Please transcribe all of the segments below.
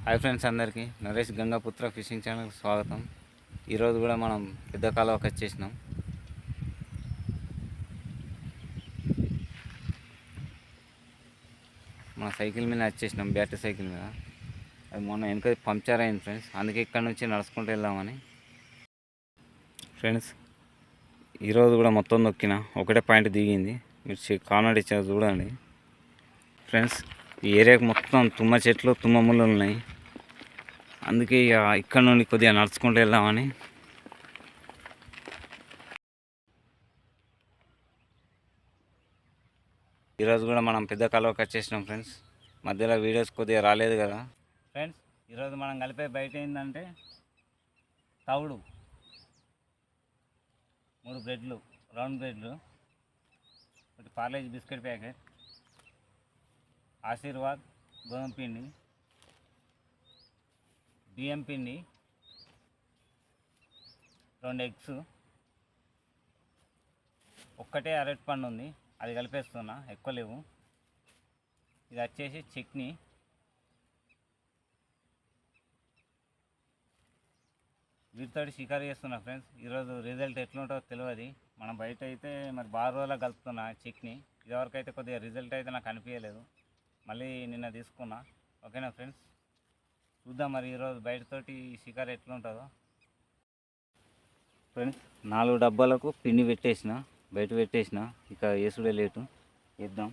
Hi friends, అందరికీ Naresh Gangaputra fishing ఛానల్కి స్వాగతం. ఈరోజు కూడా మనం పెద్ద కాలువకి వచ్చేసినాం. మన సైకిల్ మీద వచ్చేసినాం, బ్యాటరీ సైకిల్ మీద. అది మొన్న వెనక పంక్చర్ అయింది ఫ్రెండ్స్, అందుకే ఇక్కడ నుంచి నడుచుకుంటూ వెళ్దామని. ఫ్రెండ్స్, ఈరోజు కూడా మొత్తం నొక్కిన ఒకటే పాయింట్ దిగింది. మీరు కామెంట్ ఇచ్చారు చూడండి. ఫ్రెండ్స్, ఈ ఏరియాకి మొత్తం తుమ్మ చెట్లు, తుమ్మ ముళ్ళు ఉన్నాయి. అందుకే ఇక ఇక్కడ నుండి కొద్దిగా నడుచుకుంటూ వెళ్దామని. ఈరోజు కూడా మనం పెద్ద కాలువకి వచ్చేసినాం ఫ్రెండ్స్. మధ్యలో వీడియోస్ కొద్దిగా రాలేదు కదా ఫ్రెండ్స్. ఈరోజు మనం కలిపే బయట ఏంటంటే తవుడు, 3 బ్రెడ్లు, రౌండ్ బ్రెడ్లు, ఒకటి పార్లేజీ బిస్కెట్ ప్యాకెట్, ఆశీర్వాద్ గోధుమ పిండి, బియ్యం పిండి, 2 ఎగ్స్, ఒక్కటే అరటి పండు ఉంది, అది కలిపేస్తున్నా, ఎక్కువ లేవు. ఇది వచ్చేసి చట్నీ. వీటితో షికారు చేస్తున్నా ఫ్రెండ్స్. ఈరోజు రిజల్ట్ ఎట్లుంటుందో తెలియదు. మనం బయట అయితే మరి బాగా రోజులకు కలుపుతున్నా చట్నీ. ఇదివరకు అయితే కొద్దిగా రిజల్ట్ అయితే నాకు అనిపించలేదు, మళ్ళీ నిన్న తీసుకున్నా. ఓకేనా ఫ్రెండ్స్, చూద్దాం మరి ఈరోజు బయటతోటి షికారు ఎట్లుంటుందో. ఫ్రెండ్స్, 4 డబ్బాలకు పిండి పెట్టేసిన, బయట పెట్టేసిన. ఇక వేసుడే లేటు, వేద్దాం.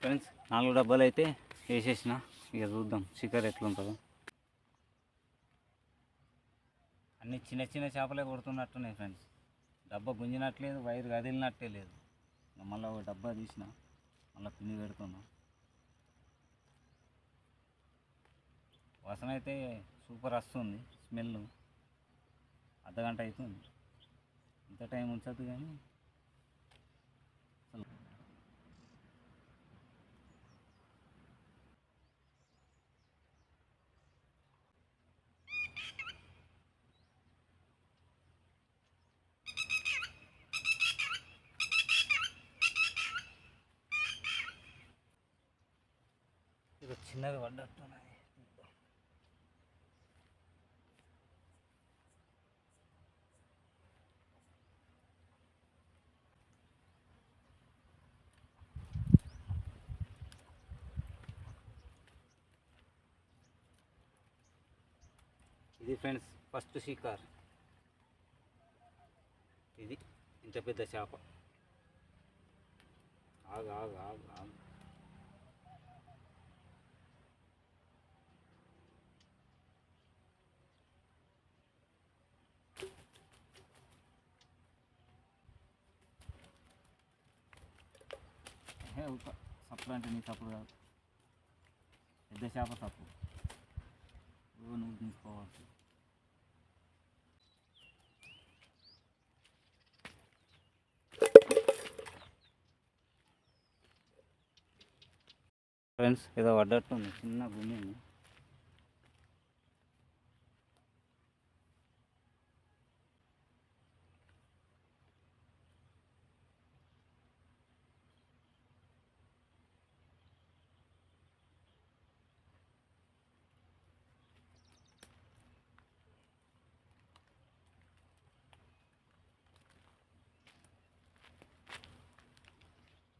ఫ్రెండ్స్, 4 డబ్బాలు అయితే వేసేసిన. ఇక చూద్దాం షికారు ఎట్లుంటుందో. అన్ని చిన్న చిన్న చేపలే కొడుతున్నట్టున్నాయి ఫ్రెండ్స్. డబ్బా గుంజినట్లేదు, వైరు కదిలినట్టే లేదు. మళ్ళీ ఒక డబ్బా తీసిన, మళ్ళీ పిండి పెడుతున్నా. వాసన అయితే సూపర్ వస్తుంది, స్మెల్. అర్ధగంట అవుతుంది. ఇంత టైం ఉంచద్దు కానీ ఇది చిన్నది పడ్డట్టున్నది. ఇది ఫ్రెండ్స్ ఫస్ట్ షికార్. ఇది ఇంత పెద్ద చేప. ఆగు ఆగు ఆగు ఆగు. సప్పుడు అంటే నీ సప్పుడు కాదు, పెద్ద చేప తప్పు నువ్వు తీసుకోవచ్చు. ఫ్రెండ్స్ ఏదో పడ్డట్టుంది, చిన్న భూమి ఉంది.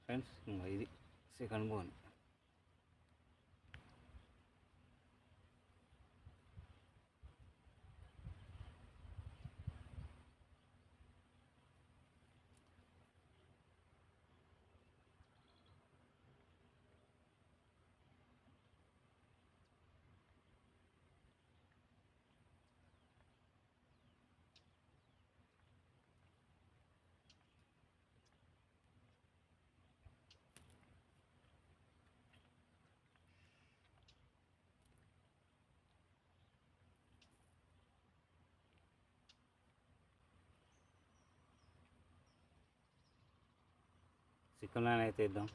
ఫ్రెండ్స్ ఇది సెకండ్ బోన్. చికెన్ లైన్ అయితే ఇద్దాం.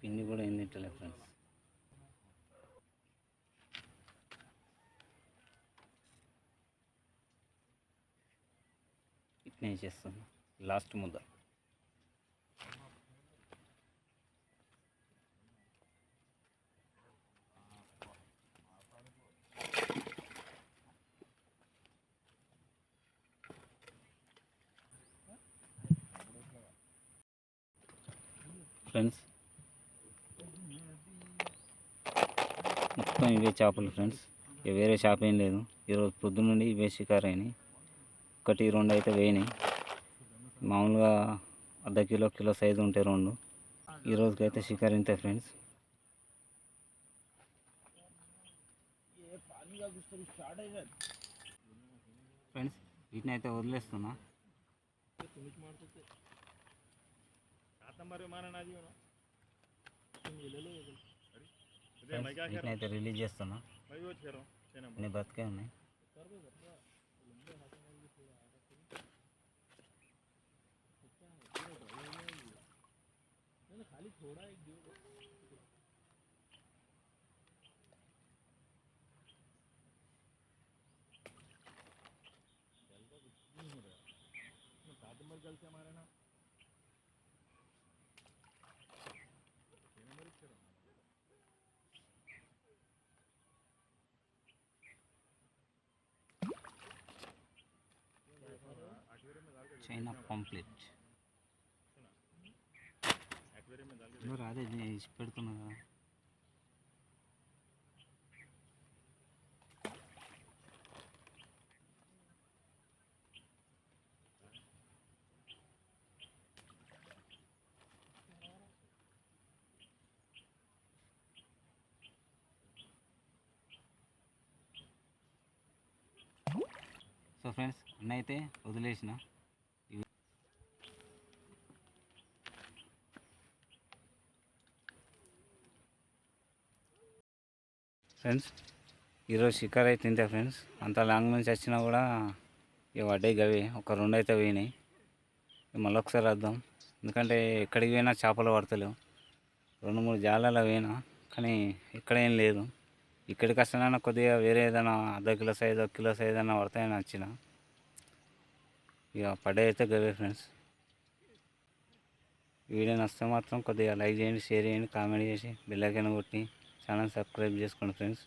పిన్ని కూడా ఏం తింటలేదు ఫ్రెండ్స్. ఇట్నే చేస్తాను లాస్ట్ ముద్ద. ఫ్రెండ్స్ మొత్తం ఇవే చేపలు ఫ్రెండ్స్, ఇక వేరే చేప ఏం లేదు. ఈరోజు పొద్దున్న నుండి ఇవే షికారు అయినాయి. 1-2 అయితే వేయినాయి. మామూలుగా అర్ధ కిలో కిలో సైజు ఉంటాయి 2. ఈరోజుకైతే షికారు ఇంతే ఫ్రెండ్స్. ఫ్రెండ్స్ వీటిని అయితే వదిలేస్తున్నా. వీటిని అయితే రిలీజ్ చేస్తున్నా. అన్నీ బతికే ఉన్నాయి. చైనా పాంప్లెట్ అదే ఇచ్చి పెడుతున్నా కదా. సో ఫ్రెండ్స్ అన్న అయితే వదిలేసిన. ఫ్రెండ్స్ ఈరోజు షికార్ అయితే ఇంతే ఫ్రెండ్స్. అంత లాంగ్ నుంచి వచ్చినా కూడా ఇక పడ్డాయి గవి. ఒక 2 అయితే పోయినాయి. మళ్ళీ ఒకసారి వద్దాం, ఎందుకంటే ఎక్కడికి పోయినా చేపలు పడతలేవు. 2-3 జాలాల పోయినా కానీ ఎక్కడ ఏం లేదు. ఇక్కడికి వస్తానన్నా కొద్దిగా వేరే ఏదైనా అర్ధ కిలో సైజు 1 కిలో సైజు అన్న పడతాయని వచ్చిన. ఇక పడ్డాయి అయితే గవే ఫ్రెండ్స్. వీడియో నచ్చితే మాత్రం కొద్దిగా లైక్ చేయండి, షేర్ చేయండి, కామెంట్ చేసి బెల్ ఐకాన్ కొట్టి ఛానల్ సబ్స్క్రైబ్ చేసుకోండి friends.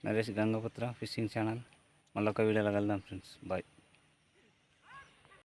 Naresh Gangaputra fishing channel. మళ్ళీ ఒక వీడియోలో కలుద్దాం ఫ్రెండ్స్. బాయ్.